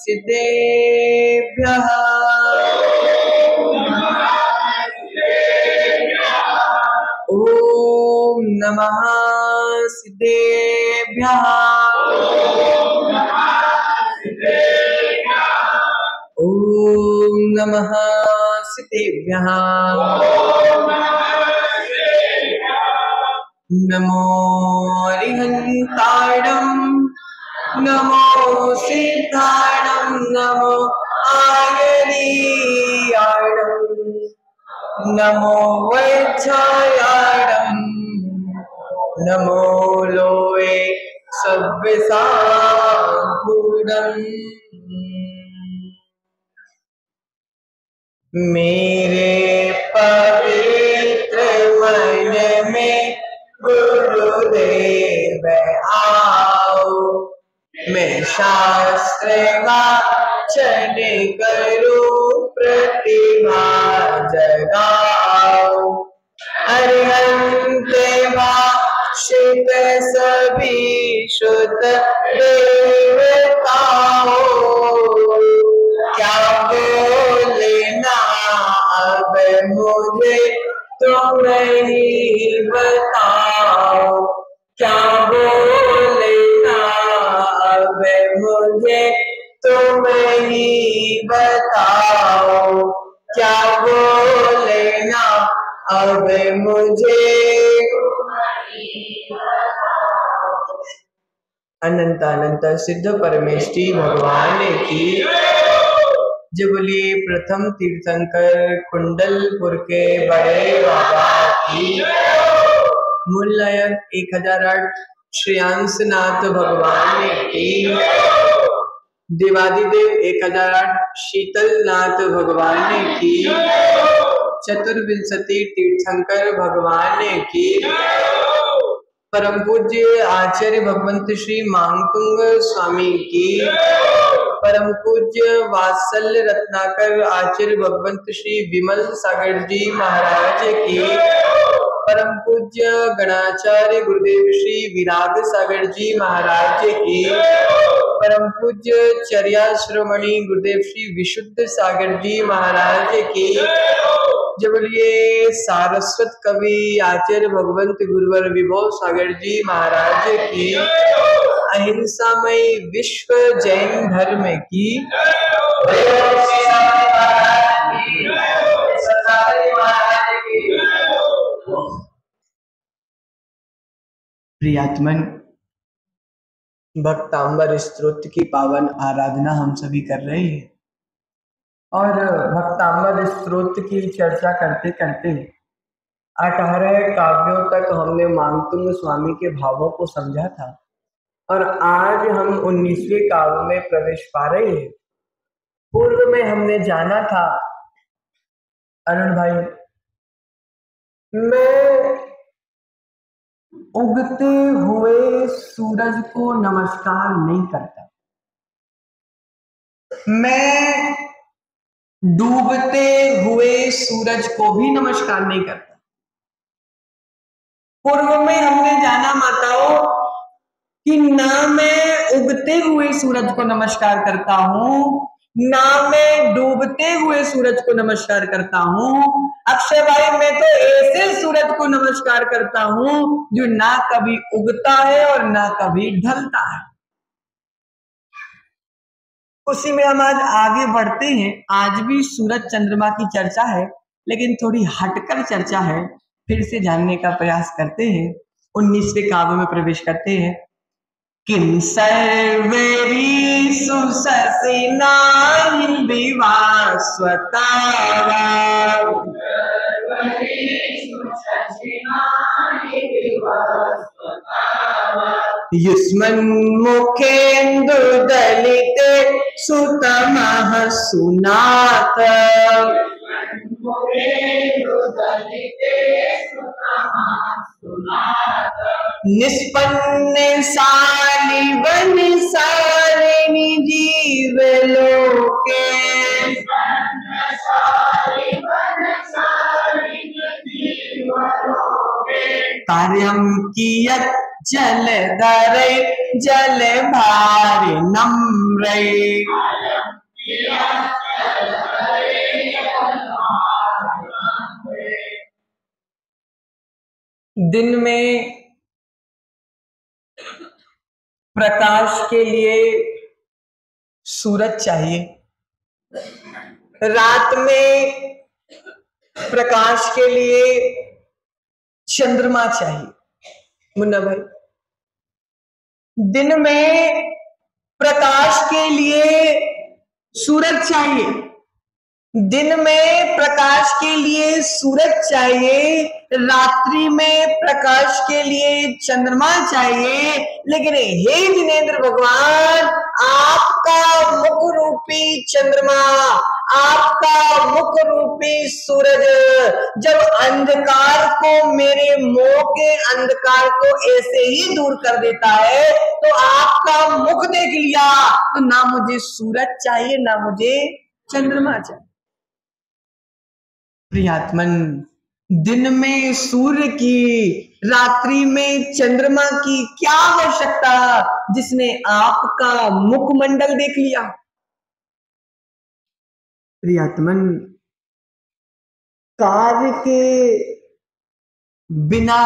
सिद्धेभ्यः ॐ नमः सिद्धेभ्यः ॐ नमः सिद्धेभ्यः नमो अरिहन्ताणं नमो सिद्धाणं नमो आयनीयाणं नमो वैच्छायाणं नमो लोये सव्यसागुणम् मेरे पवित्र मन में गुरुदेव आओ, मैं शास्त्र वाचन करूं प्रतिभा जगाओ। अरिहंत भाषित सभी शुद्ध देवताओं, क्या बोलना अब मुझे तुम ही बताओ, क्या बोलना अब मुझे तुम ही बताओ, क्या बोलना अब मुझे। अनंत अनंत सिद्ध परमेष्टि भगवान की जय बोलिए। प्रथम तीर्थंकर कुंडलपुर के बड़े बाबा की, मूल्यायन 1008 श्रेयांसनाथ भगवान की, देवादिदेव 1008 शीतलनाथ भगवान की, चतुर्विंशति तीर्थंकर भगवान की, परम पूज्य आचार्य भगवंत श्री मांगतुंग स्वामी की, परम पूज्य वात्सल्य रत्नाकर आचार्य भगवंत श्री विमल सागर जी महाराज की, परम पूज्य गणाचार्य गुरुदेव श्री विराग सागर जी महाराज की, परम पूज्य चर्या श्रोमणी गुरुदेव श्री विशुद्ध सागर जी महाराज की, जय बोलिए। सारस्वत कवि आचार्य भगवंत गुरुवर विभो सागर जी महाराज की, अहिंसामय विश्व जैन धर्म की, प्रियात्मन भक्तांबर स्तोत्र की पावन आराधना हम सभी कर रहे हैं और भक्तांबर स्तोत्र की चर्चा करते करते 18 काव्यों तक हमने मांगतुंग स्वामी के भावों को समझा था और आज हम 19वें काव्य में प्रवेश पा रहे हैं। पूर्व में हमने जाना था अरुण भाई, मैं उगते हुए सूरज को नमस्कार नहीं करता, मैं डूबते हुए सूरज को भी नमस्कार नहीं करता। पूर्व में हमने जाना माताओं कि ना मैं उगते हुए सूरज को नमस्कार करता हूं, ना मैं डूबते हुए सूरज को नमस्कार करता हूं। अक्षय भाई, मैं तो ऐसे सूरज को नमस्कार करता हूं जो ना कभी उगता है और ना कभी ढलता है। उसी में हम आज आगे बढ़ते हैं। आज भी सूरज चंद्रमा की चर्चा है, लेकिन थोड़ी हटकर चर्चा है। फिर से जानने का प्रयास करते हैं। 19वें काव्य में प्रवेश करते हैं। किम सर्वेरी सुससिनाहि विवास्वतावा, युष्मन्मुखेन्दुदलिते सुतमः सुनाथ, निष्पन्ने शालिवन सारिणी जीवलोके, कार्यं कियत् जलधरे जलभारि नम्रे, दिन में प्रकाश के लिए सूरज चाहिए, रात में प्रकाश के लिए चंद्रमा चाहिए। मुन्ना भाई, दिन में प्रकाश के लिए सूरज चाहिए, दिन में प्रकाश के लिए सूरज चाहिए, रात्रि में प्रकाश के लिए चंद्रमा चाहिए। लेकिन हे जिनेंद्र भगवान, आपका मुख रूपी चंद्रमा, आपका मुख रूपी सूरज जब अंधकार को, मेरे मोह के अंधकार को ऐसे ही दूर कर देता है, तो आपका मुख देख लिया तो ना मुझे सूरज चाहिए ना मुझे चंद्रमा चाहिए। प्रियात्मन, दिन में सूर्य की, रात्रि में चंद्रमा की क्या आवश्यकता, जिसने आपका मुखमंडल देख लिया। प्रियात्मन, कार्य के बिना,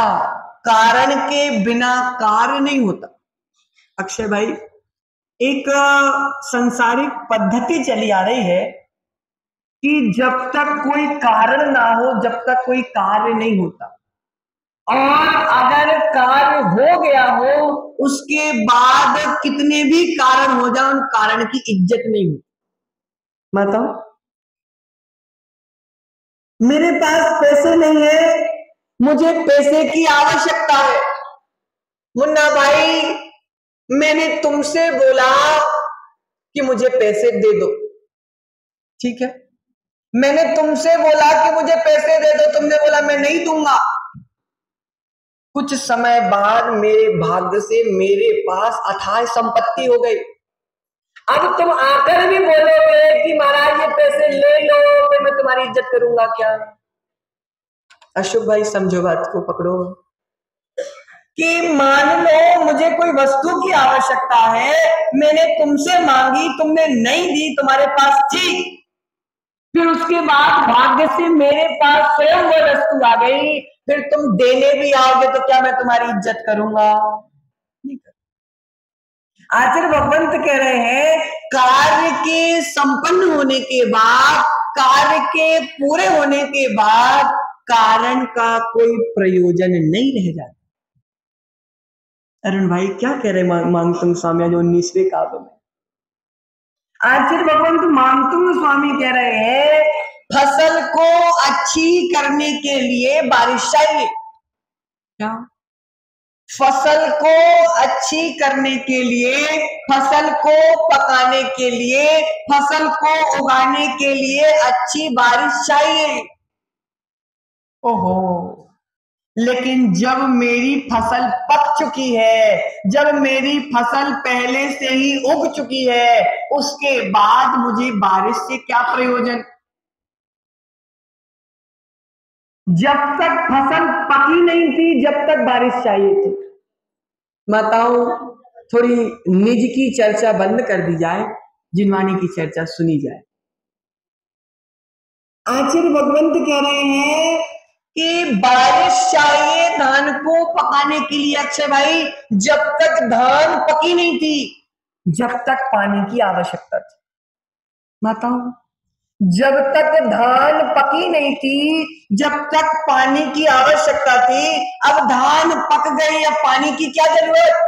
कारण के बिना कार्य नहीं होता। अक्षय भाई, एक संसारिक पद्धति चली आ रही है कि जब तक कोई कारण ना हो, जब तक कोई कार्य नहीं होता, और अगर कार्य हो गया हो, उसके बाद कितने भी कारण हो जाए, उन कारण की इज्जत नहीं होती। बताओ, मेरे पास पैसे नहीं है, मुझे पैसे की आवश्यकता है। मुन्ना भाई, मैंने तुमसे बोला कि मुझे पैसे दे दो, ठीक है, मैंने तुमसे बोला कि मुझे पैसे दे दो, तुमने बोला मैं नहीं दूंगा। कुछ समय बाद मेरे भाग्य से मेरे पास अथाह संपत्ति हो गई। अब तुम आकर भी बोलोगे कि महाराज ये पैसे ले लो, फिर मैं तुम्हारी इज्जत करूंगा क्या? अशुभ भाई, समझो बात को, पकड़ो कि मान लो मुझे कोई वस्तु की आवश्यकता है, मैंने तुमसे मांगी, तुमने नहीं दी, तुम्हारे पास थी, फिर उसके बाद भाग्य से मेरे पास स्वयं वो वस्तु आ गई, फिर तुम देने भी आओगे तो क्या मैं तुम्हारी इज्जत करूंगा? नहीं कर। आचार्य भगवंत कह रहे हैं, कार्य के संपन्न होने के बाद, कार्य के पूरे होने के बाद कारण का कोई प्रयोजन नहीं रह जाता। अरुण भाई क्या कह रहे मांगतुंग स्वामी जो 19वें काव्य में? आचार्य भगवंत मांगतुंग स्वामी कह रहे हैं, फसल को अच्छी करने के लिए बारिश चाहिए। क्या? फसल को अच्छी करने के लिए, फसल को पकाने के लिए, फसल को उगाने के लिए अच्छी बारिश चाहिए। ओहो, लेकिन जब मेरी फसल पक चुकी है, जब मेरी फसल पहले से ही उग चुकी है, उसके बाद मुझे बारिश से क्या प्रयोजन? जब तक फसल पकी नहीं थी, जब तक बारिश चाहिए थी। बताओ, थोड़ी निज की चर्चा बंद कर दी जाए, जिनवानी की चर्चा सुनी जाए। आचार्य भगवंत कह रहे हैं कि बारिश चाहिए धान को पकाने के लिए। अक्षय भाई, जब तक धान पकी नहीं थी, जब तक पानी की आवश्यकता थी। बताओ, जब तक धान पकी नहीं थी, जब तक पानी की आवश्यकता थी, अब धान पक गई, अब पानी की क्या जरूरत?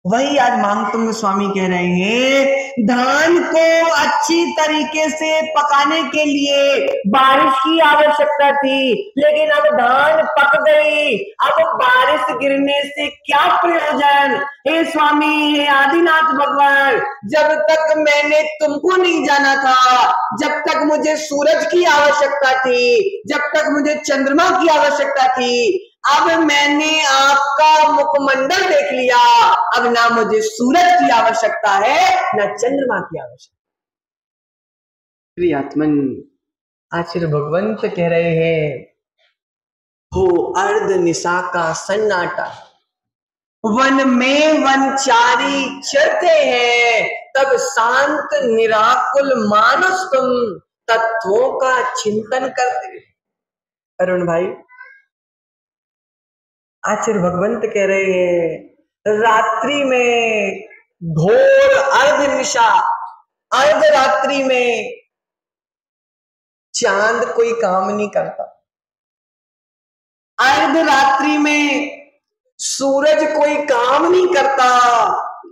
वही आज मांगतुंग स्वामी कह रहे हैं, धान को अच्छी तरीके से पकाने के लिए बारिश की आवश्यकता थी, लेकिन अब धान पक गई, अब बारिश गिरने से क्या प्रयोजन? हे स्वामी, हे आदिनाथ भगवान, जब तक मैंने तुमको नहीं जाना था, जब तक मुझे सूरज की आवश्यकता थी, जब तक मुझे चंद्रमा की आवश्यकता थी, अब मैंने आपका मुखमंडल देख लिया, अब ना मुझे सूरज की आवश्यकता है ना चंद्रमा की आवश्यकता। प्रियात्मन, आचार्य भगवंत कह रहे हैं, हो अर्ध निशा का सन्नाटा, वन में वनचारी चरते हैं, तब शांत निराकुल मानस तुम तत्वों का चिंतन करते। अरुण भाई, आचार्य भगवंत कह रहे हैं रात्रि में घोर अर्ध निशा, अर्ध रात्रि में चांद कोई काम नहीं करता, अर्ध रात्रि में सूरज कोई काम नहीं करता,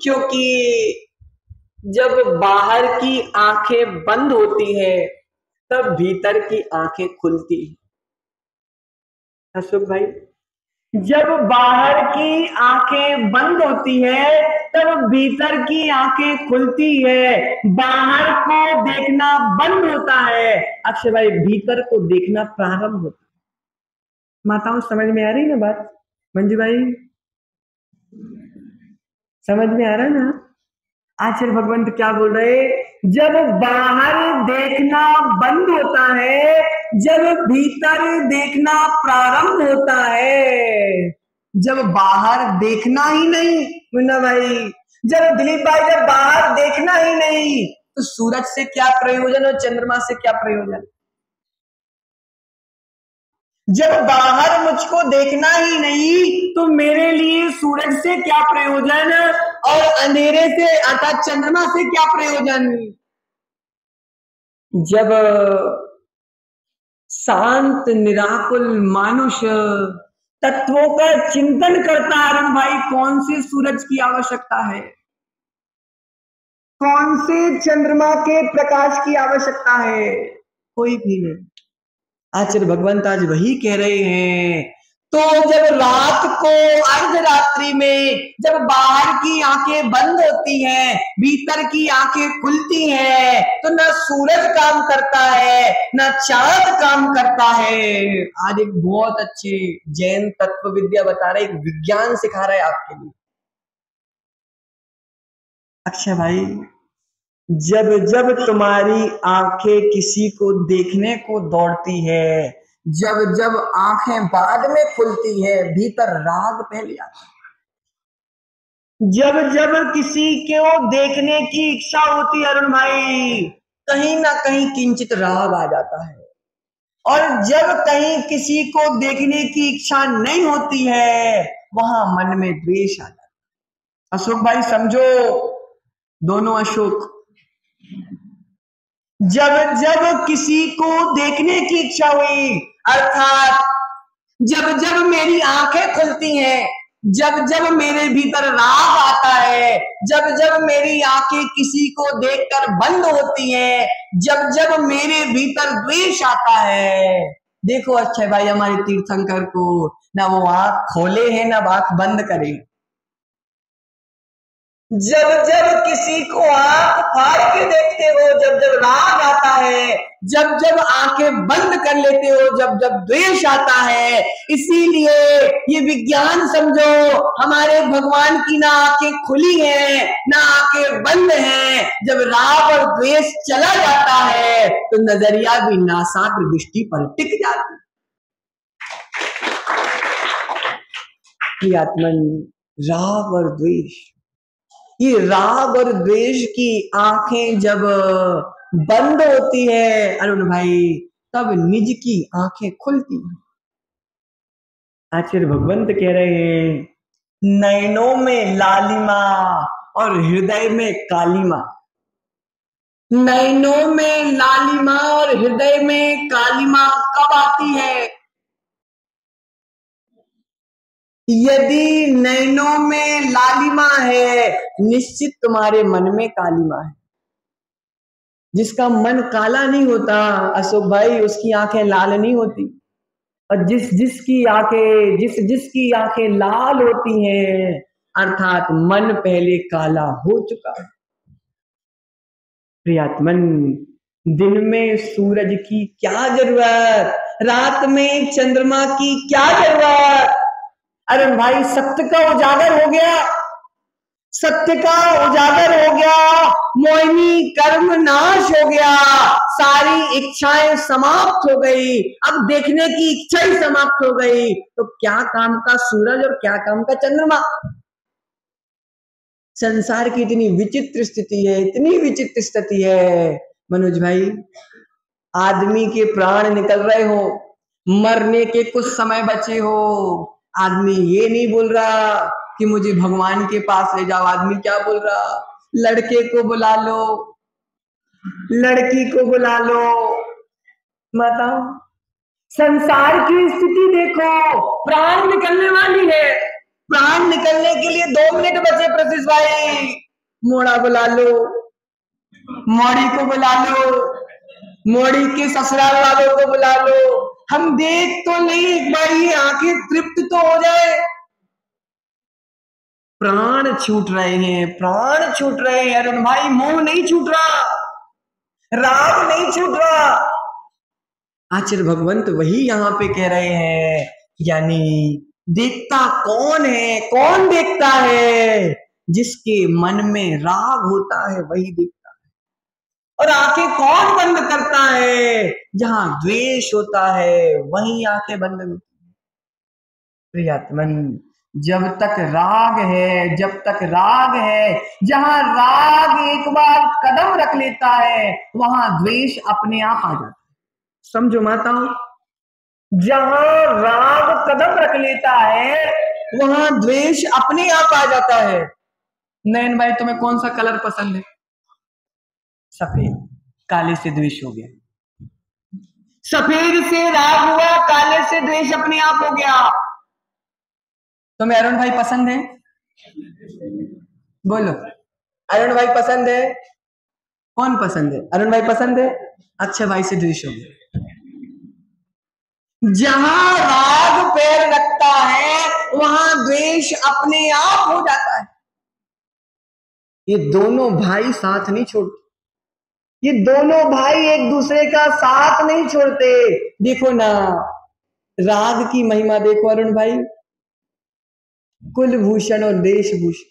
क्योंकि जब बाहर की आंखें बंद होती है तब भीतर की आंखें खुलती है। अशोक भाई, जब बाहर की आंखें बंद होती है तब भीतर की आंखें खुलती है। बाहर को देखना बंद होता है, अक्षय भाई भीतर को देखना प्रारंभ होता है। माताओं समझ में आ रही ना बात? मंजू भाई समझ में आ रहा है ना? आचार्य भगवंत क्या बोल रहे? जब बाहर देखना बंद होता है, जब भीतर देखना प्रारंभ होता है, जब बाहर देखना ही नहीं मुन्ना भाई, जब दिलीप भाई जब बाहर देखना ही नहीं तो सूरज से क्या प्रयोजन और चंद्रमा से क्या प्रयोजन? जब बाहर मुझको देखना ही नहीं तो मेरे लिए सूरज से क्या प्रयोजन और अंधेरे से अर्थात चंद्रमा से क्या प्रयोजन? जब शांत निराकुल मानुष तत्वों का चिंतन करता है अरुण भाई, कौन से सूरज की आवश्यकता है, कौन से चंद्रमा के प्रकाश की आवश्यकता है? कोई भी नहीं। आचार्य भगवंत आज वही कह रहे हैं। तो जब रात को अर्धरात्रि में जब बाहर की आंखें बंद होती हैं, भीतर की आंखें खुलती हैं, तो ना सूरज काम करता है ना चांद काम करता है। आज एक बहुत अच्छे जैन तत्व विद्या बता रहे, एक विज्ञान सिखा रहा है आपके लिए। अक्षय भाई, जब जब तुम्हारी आंखें किसी को देखने को दौड़ती है, जब जब आंखें बाद में खुलती है, भीतर राग पहले आता है। जब जब किसी को देखने की इच्छा होती है अरुण भाई, कहीं ना कहीं किंचित राग आ जाता है, और जब कहीं किसी को देखने की इच्छा नहीं होती है वहां मन में द्वेष आ जाता है। अशोक भाई समझो, दोनों अशोक, जब जब किसी को देखने की इच्छा हुई अर्थात जब जब मेरी आंखें खुलती हैं, जब जब मेरे भीतर राग आता है, जब जब मेरी आंखें किसी को देखकर बंद होती हैं, जब जब मेरे भीतर द्वेष आता है। देखो अक्षय भाई, हमारे तीर्थंकर को ना वो आंख खोले हैं ना आंख बंद करे। जब जब किसी को आंख फाड़ के देखते हो, जब जब राग आता है, जब जब आंखें बंद कर लेते हो, जब जब द्वेष आता है। इसीलिए ये विज्ञान समझो, हमारे भगवान की ना आंखें खुली हैं ना आंखें बंद हैं। जब राग और द्वेष चला जाता है तो नजरिया भी नासाग्र दृष्टि पर टिक जाती है। आत्मन, राग और द्वेष, ये राग और द्वेष की आंखें जब बंद होती है अरुण भाई, तब निज की आंखें खुलती हैं। आचार्य भगवंत कह रहे हैं नयनों में लालिमा और हृदय में कालिमा। नयनों में लालिमा और हृदय में कालिमा कब आती है? यदि नैनों में लालिमा है, निश्चित तुम्हारे मन में कालिमा है। जिसका मन काला नहीं होता अशोक भाई, उसकी आंखें लाल नहीं होती, और जिसकी आंखें लाल होती हैं अर्थात मन पहले काला हो चुका है। प्रियात्मन, दिन में सूरज की क्या जरूरत, रात में चंद्रमा की क्या जरूरत? अरे भाई, सत्य का उजागर हो गया, सत्य का उजागर हो गया, मोहिनी कर्म नाश हो गया, सारी इच्छाएं समाप्त हो गई, अब देखने की इच्छा ही समाप्त हो गई। तो क्या काम का सूरज और क्या काम का चंद्रमा? संसार की इतनी विचित्र स्थिति है, इतनी विचित्र स्थिति है मनोज भाई, आदमी के प्राण निकल रहे हो, मरने के कुछ समय बचे हो, आदमी ये नहीं बोल रहा कि मुझे भगवान के पास ले जाओ, आदमी क्या बोल रहा, लड़के को बुला लो, लड़की को बुला लो। बताओ, संसार की स्थिति देखो, प्राण निकलने वाली है, प्राण निकलने के लिए 2 मिनट बचे प्रशिष भाई, मोड़ा बुला लो, मोड़ी को बुला लो, मोड़ी के ससुराल वालों को बुला लो, हम देख तो नहीं, एक बार ये आंखें तृप्त तो हो जाए। प्राण छूट रहे हैं, प्राण छूट रहे हैं अरुण भाई, मोह नहीं छूट रहा, राग नहीं छूट रहा। आचार्य भगवंत वही यहां पे कह रहे हैं, यानी देखता कौन है, कौन देखता है, जिसके मन में राग होता है वही देखता है, और आंखें कौन बंद करता है, जहां द्वेष होता है वही आंखें बंद होती है। प्रियतमन, जब तक राग है, जब तक राग है, जहां राग एक बार कदम रख लेता है वहां द्वेष अपने आप आ जाता है। समझो माताओं, जहां राग कदम रख लेता है वहां द्वेष अपने आप आ जाता है। नयन भाई, तुम्हें कौन सा कलर पसंद है? सफेद, काले से द्वेष हो गया, सफेद से राग हुआ, काले से द्वेष अपने आप हो गया। तुम्हें अरुण भाई पसंद है? बोलो, अरुण भाई पसंद है? कौन पसंद है? अरुण भाई पसंद है? अच्छा, भाई से द्वेष हो गया। जहां राग पैर रखता है वहां द्वेष अपने आप हो जाता है। ये दोनों भाई साथ नहीं छोड़ते, ये दोनों भाई एक दूसरे का साथ नहीं छोड़ते। देखो ना, राग की महिमा देखो अरुण भाई, कुलभूषण और देशभूषण,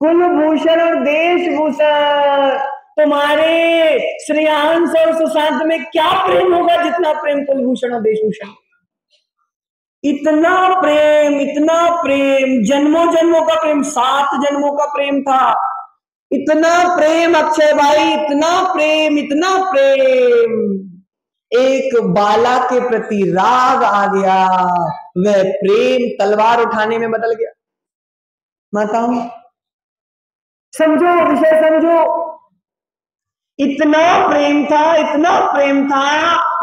कुलभूषण और देशभूषण। तुम्हारे श्रेयांश और सुशांत में क्या प्रेम होगा जितना प्रेम कुलभूषण और देशभूषण, इतना प्रेम, इतना प्रेम, जन्मों जन्मों का प्रेम, 7 जन्मों का प्रेम था, इतना प्रेम अक्षय भाई, इतना प्रेम, इतना प्रेम। एक बाला के प्रति राग आ गया, वह प्रेम तलवार उठाने में बदल गया। माताओं समझो, विषय समझो, इतना प्रेम था, इतना प्रेम था,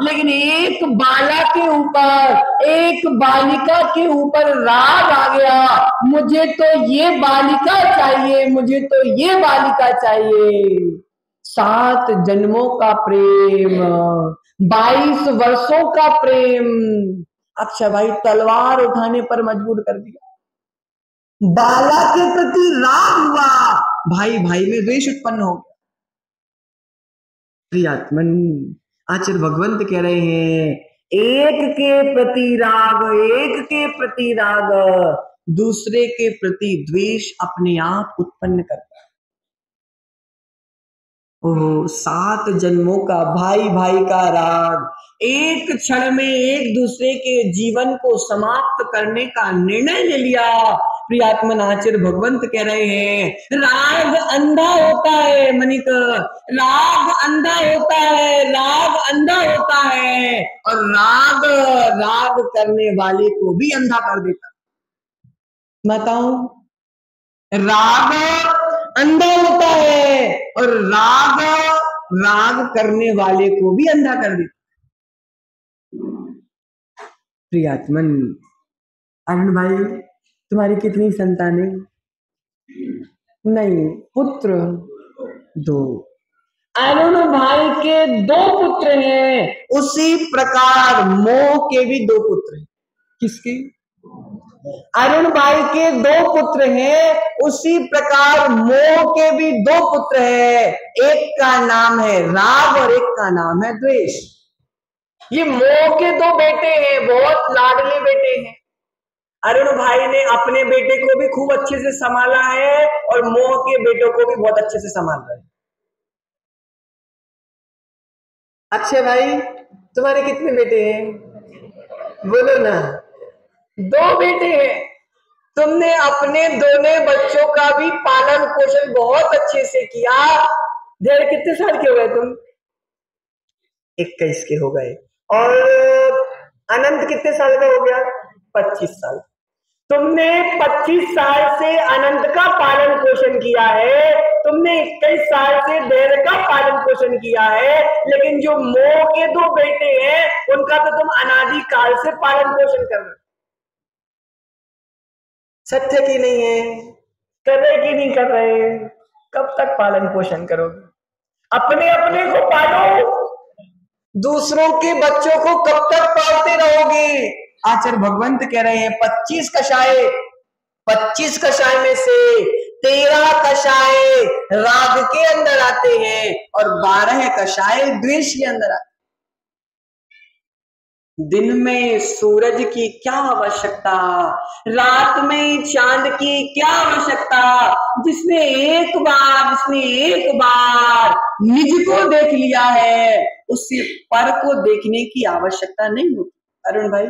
लेकिन एक बाला के ऊपर, एक बालिका के ऊपर राग आ गया, मुझे तो ये बालिका चाहिए, मुझे तो ये बालिका चाहिए। 7 जन्मों का प्रेम, 22 वर्षों का प्रेम, अक्षय भाई तलवार उठाने पर मजबूर कर दिया। बाला के प्रति राग हुआ, भाई भाई में द्वेष उत्पन्न हो गया। प्रियात्मन, आचार्य भगवंत कह रहे हैं, एक के प्रति राग, एक के प्रति राग दूसरे के प्रति द्वेष अपने आप उत्पन्न करता है। ओह, 7 जन्मों का भाई भाई का राग एक क्षण में एक दूसरे के जीवन को समाप्त करने का निर्णय ले लिया। प्रियात्मन, आचार्य भगवंत कह रहे हैं, राग अंधा होता है मनिक, राग अंधा होता है, राग अंधा होता है, और राग राग करने वाले को भी अंधा कर देता है। बताओ, राग अंधा होता है और राग राग करने वाले को भी अंधा कर देता। प्रियात्मन, अरुण भाई तुम्हारी कितनी संतानें? नहीं, पुत्र 2। अरुण भाई के 2 पुत्र हैं, उसी प्रकार मोह के भी 2 पुत्र हैं। किसके? अरुण भाई के 2 पुत्र हैं, उसी प्रकार मोह के भी 2 पुत्र हैं। एक का नाम है राग और एक का नाम है द्वेष। ये मोह के 2 बेटे हैं, बहुत लाडले बेटे हैं। अरुण भाई ने अपने बेटे को भी खूब अच्छे से संभाला है और मोह के बेटों को भी बहुत अच्छे से संभाल रहे हैं। अच्छे भाई, तुम्हारे कितने बेटे हैं? बोलो ना। 2 बेटे हैं। तुमने अपने दोनों बच्चों का भी पालन पोषण बहुत अच्छे से किया। डेढ़ कितने साल के हो गए तुम? 21 के हो गए। और अनंत कितने साल का हो गया? 25 साल। तुमने 25 साल से अनंत का पालन पोषण किया है, तुमने 21 साल से देर का पालन पोषण किया है, लेकिन जो मोह के दो बेटे हैं उनका तो तुम अनादि काल से पालन पोषण कर रहे हो। सत्य की नहीं है? कर रहे कि नहीं कर रहे? कब तक पालन पोषण करोगे? अपने अपने को पालो, दूसरों के बच्चों को कब तक पालते रहोगे? आचार्य भगवंत कह रहे हैं 25 कषाय में से 13 कषाय राग के अंदर आते हैं और 12 कषाय द्वेष के अंदर आते हैं। दिन में सूरज की क्या आवश्यकता, रात में चांद की क्या आवश्यकता? जिसने एक बार निज को देख लिया है उससे पर को देखने की आवश्यकता नहीं होती। अरुण भाई,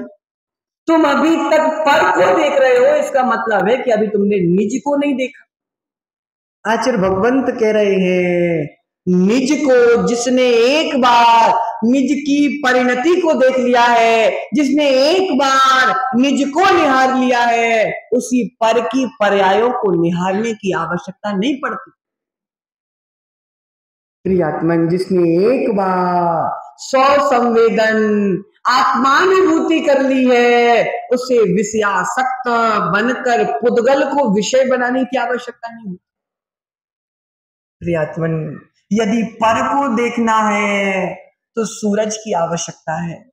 तुम अभी तक पर को देख रहे हो, इसका मतलब है कि अभी तुमने निज को नहीं देखा। आचार्य भगवंत कह रहे हैं निज को जिसने एक बार निज की परिणति को देख लिया है, जिसने एक बार निज को निहार लिया है, उसी पर की पर्यायों को निहारने की आवश्यकता नहीं पड़ती। प्रियात्मन, जिसने एक बार स्वसंवेदन आत्मानुभूति कर ली है, उसे विषयासक्त बनकर पुद्गल को विषय बनाने की आवश्यकता नहीं। प्रियात्मन, यदि पर को देखना है तो सूरज की आवश्यकता है,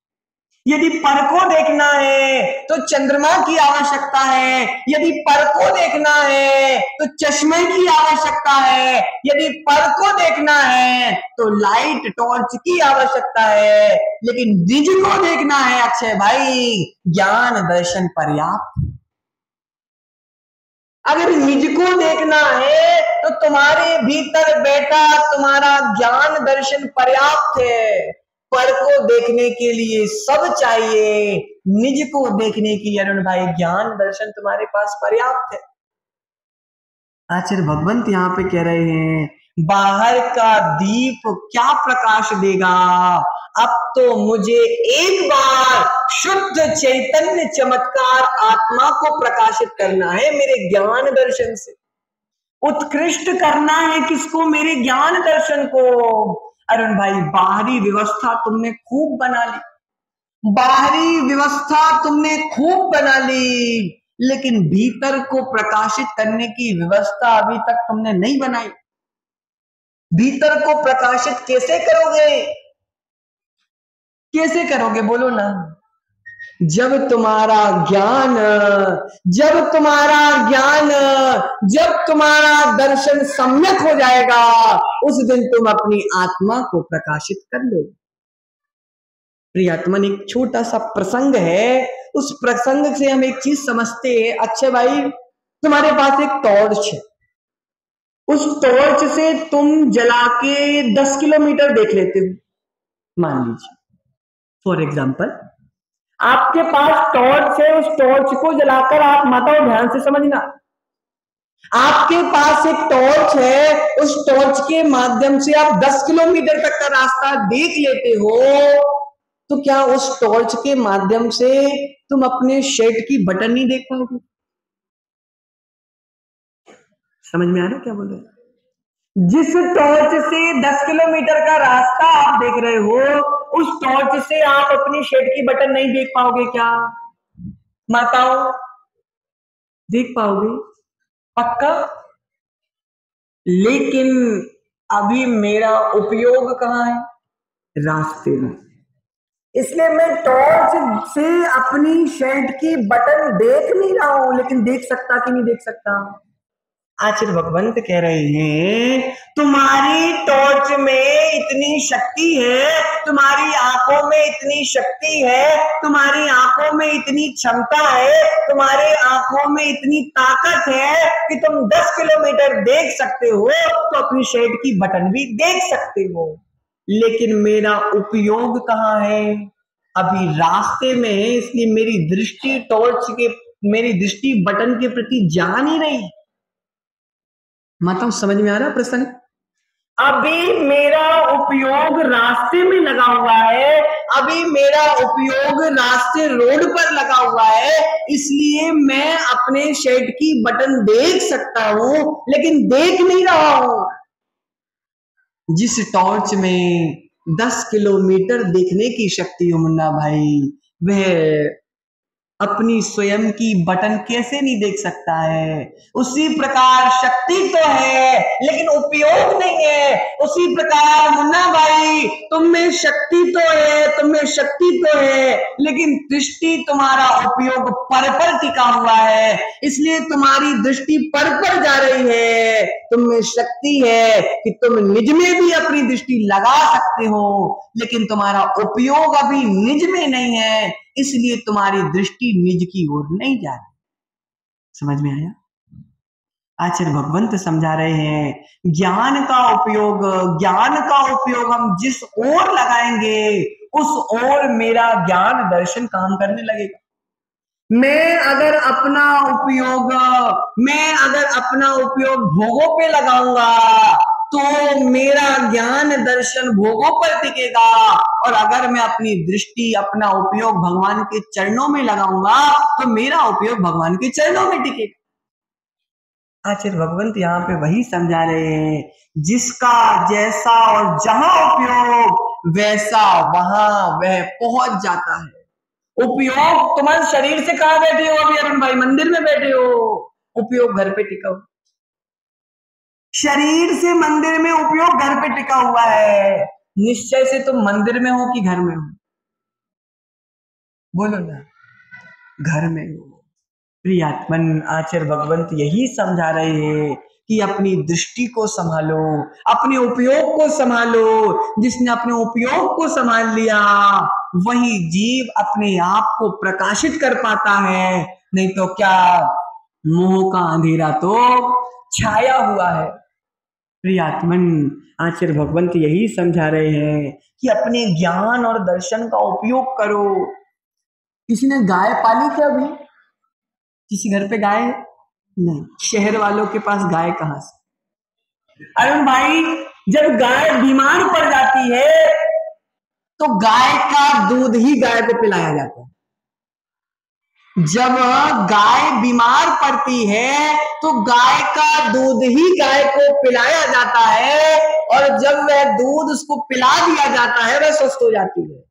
यदि पर को देखना है तो चंद्रमा की आवश्यकता है, यदि पर को देखना है तो चश्मे की आवश्यकता है, यदि पर को देखना है तो लाइट टॉर्च की आवश्यकता है, लेकिन निज को देखना है अक्षय भाई, ज्ञान दर्शन पर्याप्त। अगर निज को देखना है तो तुम्हारे भीतर बैठा तुम्हारा ज्ञान दर्शन पर्याप्त है। पर को देखने के लिए सब चाहिए, निज को देखने के लिए अरुण भाई ज्ञान दर्शन तुम्हारे पास पर्याप्त है। आचार्य भगवंत यहाँ पे कह रहे हैं बाहर का दीप क्या प्रकाश देगा, अब तो मुझे एक बार शुद्ध चैतन्य चमत्कार आत्मा को प्रकाशित करना है मेरे ज्ञान दर्शन से। उत्कृष्ट करना है किसको? मेरे ज्ञान दर्शन को। अरुण भाई, बाहरी व्यवस्था तुमने खूब बना ली, बाहरी व्यवस्था तुमने खूब बना ली, लेकिन भीतर को प्रकाशित करने की व्यवस्था अभी तक तुमने नहीं बनाई। भीतर को प्रकाशित कैसे करोगे? कैसे करोगे बोलो ना? जब तुम्हारा दर्शन सम्यक हो जाएगा, उस दिन तुम अपनी आत्मा को प्रकाशित कर लोगे। प्रियात्मन, एक छोटा सा प्रसंग है, उस प्रसंग से हम एक चीज समझते हैं। अच्छे भाई, तुम्हारे पास एक टॉर्च है, उस टॉर्च से तुम जला के 10 किलोमीटर देख लेते हो, मान लीजिए फॉर एग्जाम्पल। आपके पास टॉर्च है, उस टॉर्च को जलाकर आप माताओं ध्यान से समझना, आपके पास एक टॉर्च है, उस टॉर्च के माध्यम से आप 10 किलोमीटर तक का रास्ता देख लेते हो, तो क्या उस टॉर्च के माध्यम से तुम अपने शर्ट की बटन नहीं देख पाओगे? समझ में आ रहा है क्या बोल रहे? जिस टॉर्च से 10 किलोमीटर का रास्ता आप देख रहे हो, उस टॉर्च से आप अपनी शर्ट की बटन नहीं देख पाओगे क्या माताओं? देख पाओगे पक्का। लेकिन अभी मेरा उपयोग कहाँ है? रास्ते में। इसलिए मैं टॉर्च से अपनी शर्ट की बटन देख नहीं रहा हूं, लेकिन देख सकता कि नहीं देख सकता? आचार्य भगवंत कह रहे हैं तुम्हारी टॉर्च में इतनी शक्ति है, तुम्हारी आंखों में इतनी शक्ति है, तुम्हारी आंखों में इतनी क्षमता है, तुम्हारे आंखों में इतनी ताकत है कि तुम 10 किलोमीटर देख सकते हो, तो अपनी शर्ट की बटन भी देख सकते हो। लेकिन मेरा उपयोग कहाँ है? अभी रास्ते में है, इसलिए मेरी दृष्टि टॉर्च के मेरी दृष्टि बटन के प्रति जा नहीं रही। माताओं समझ में आ रहा प्रसंग? अभी मेरा उपयोग रास्ते में लगा हुआ है, अभी मेरा उपयोग रास्ते रोड पर लगा हुआ है, इसलिए मैं अपने शर्ट की बटन देख सकता हूं लेकिन देख नहीं रहा हूं। जिस टॉर्च में 10 किलोमीटर देखने की शक्ति हो मुन्ना भाई, वह अपनी स्वयं की बटन कैसे नहीं देख सकता है? उसी प्रकार शक्ति तो है लेकिन उपयोग नहीं है। उसी प्रकार मुन्ना भाई तुम में शक्ति तो है, तुम में शक्ति तो है लेकिन दृष्टि तुम्हारा उपयोग पर टिका हुआ है, इसलिए तुम्हारी दृष्टि पर जा रही है। तुम में शक्ति है कि तुम निज में भी अपनी दृष्टि लगा सकते हो लेकिन तुम्हारा उपयोग अभी निज में नहीं है, इसलिए तुम्हारी दृष्टि निज की ओर नहीं जा रही। समझ में आया? आचार्य भगवंत समझा रहे हैं ज्ञान का उपयोग हम जिस ओर लगाएंगे उस ओर मेरा ज्ञान दर्शन काम करने लगेगा। मैं अगर अपना उपयोग भोगों पे लगाऊंगा तो मेरा ज्ञान दर्शन भोगों पर टिकेगा, और अगर मैं अपनी दृष्टि अपना उपयोग भगवान के चरणों में लगाऊंगा तो मेरा उपयोग भगवान के चरणों में टिकेगा। आचार्य भगवंत यहाँ पे वही समझा रहे हैं, जिसका जैसा और जहां उपयोग वैसा वहां वह पहुंच जाता है। उपयोग तुम शरीर से कहां बैठे हो अभी अरुण भाई? मंदिर में बैठे हो, उपयोग घर पे टिका हुआ। शरीर से मंदिर में उपयोग घर पे टिका हुआ है। निश्चय से तुम मंदिर में हो कि घर में हो? बोलो ना, घर में हो। प्रियात्मन आचार्य भगवंत यही समझा रहे हैं कि अपनी दृष्टि को संभालो, अपने उपयोग को संभालो। जिसने अपने उपयोग को संभाल लिया वही जीव अपने आप को प्रकाशित कर पाता है, नहीं तो क्या मोह का अंधेरा तो छाया हुआ है। प्रियात्मन आचार्य भगवंत यही समझा रहे हैं कि अपने ज्ञान और दर्शन का उपयोग करो। किसी ने गाय पाली क्या अभी? किसी घर पे गाय नहीं? शहर वालों के पास गाय कहां से? अरुण भाई जब गाय बीमार पड़ जाती है तो गाय का दूध ही गाय को पिलाया जाता है। जब गाय बीमार पड़ती है तो गाय का दूध ही गाय को पिलाया जाता है, और जब वह दूध उसको पिला दिया जाता है वह स्वस्थ हो जाती है।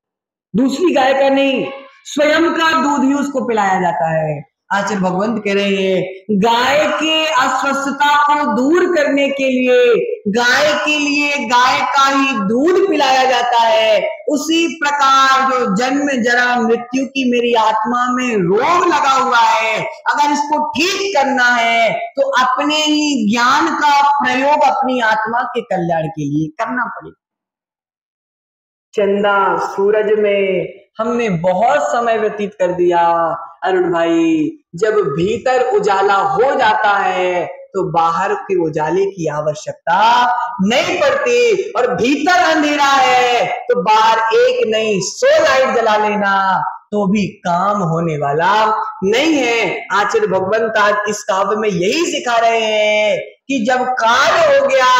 दूसरी गाय का नहीं, स्वयं का दूध ही उसको पिलाया जाता है। आचार्य भगवंत कह रहे हैं गाय के अस्वस्थता को दूर करने के लिए गाय के लिए गाय का ही दूध पिलाया जाता है। उसी प्रकार जो जन्म जरा मृत्यु की मेरी आत्मा में रोग लगा हुआ है, अगर इसको ठीक करना है तो अपने ही ज्ञान का प्रयोग अपनी आत्मा के कल्याण के लिए करना पड़ेगा। चंदा सूरज में हमने बहुत समय व्यतीत कर दिया अरुण भाई। जब भीतर उजाला हो जाता है तो बाहर के उजाले की आवश्यकता नहीं पड़ती, और भीतर अंधेरा है तो बाहर एक नहीं 100 लाइट जला लेना तो भी काम होने वाला नहीं है। आचार्य भगवंत आज इस काव्य में यही सिखा रहे हैं कि जब कार्य हो गया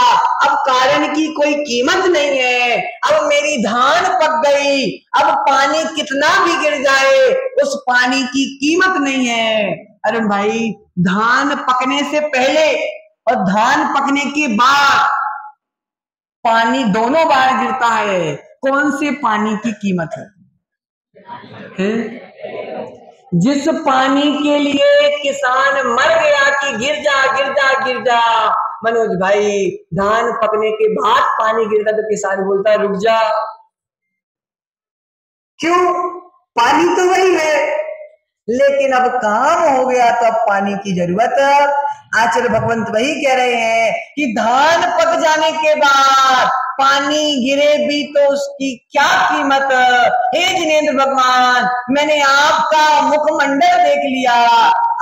अब कारण की कोई कीमत नहीं है। अब मेरी धान पक गई, अब पानी कितना भी गिर जाए उस पानी की कीमत नहीं है। अरुण भाई धान पकने से पहले और धान पकने के बाद पानी दोनों बार गिरता है, कौन से पानी की कीमत है? जिस पानी के लिए किसान मर गया कि गिर जा गिर जा गिर जा। मनोज भाई धान पकने के बाद पानी गिरता तो किसान बोलता है रुक जा। क्यों? पानी तो वही है, लेकिन अब काम हो गया तो अब पानी की जरूरत है। आचार्य भगवंत वही कह रहे हैं कि धान पक जाने के बाद पानी गिरे भी तो उसकी क्या कीमत। हे जिनेंद्र भगवान मैंने आपका मुखमंडल देख लिया,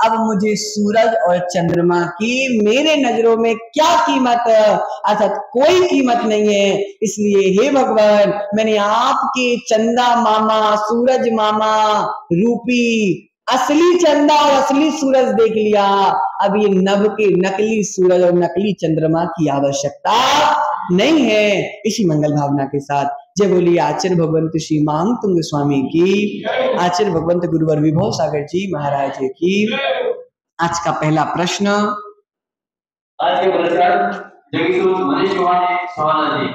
अब मुझे सूरज और चंद्रमा की मेरे नजरों में क्या कीमत, अर्थात कोई कीमत नहीं है। इसलिए हे भगवान मैंने आपके चंदा मामा सूरज मामा रूपी असली चंदा और असली सूरज देख लिया, अब ये नभ के नकली सूरज और नकली चंद्रमा की आवश्यकता नहीं है। इसी मंगल भावना के साथ जय बोलिए आचार्य भगवंत श्री मांगतुंग स्वामी की, आचार्य भगवंत गुरुवर विभव सागर जी महाराज जी की। आज का पहला प्रश्न, आज के पुरस्कार जगदीश मनीष कुमार ने सवाल दिए।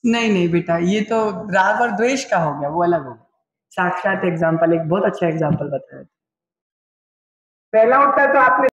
नहीं बेटा, ये तो राग और द्वेष का हो गया, वो अलग हो गया। साक्षात एग्जाम्पल, एक बहुत अच्छा एग्जाम्पल बताया। पहला उत्तर तो आपने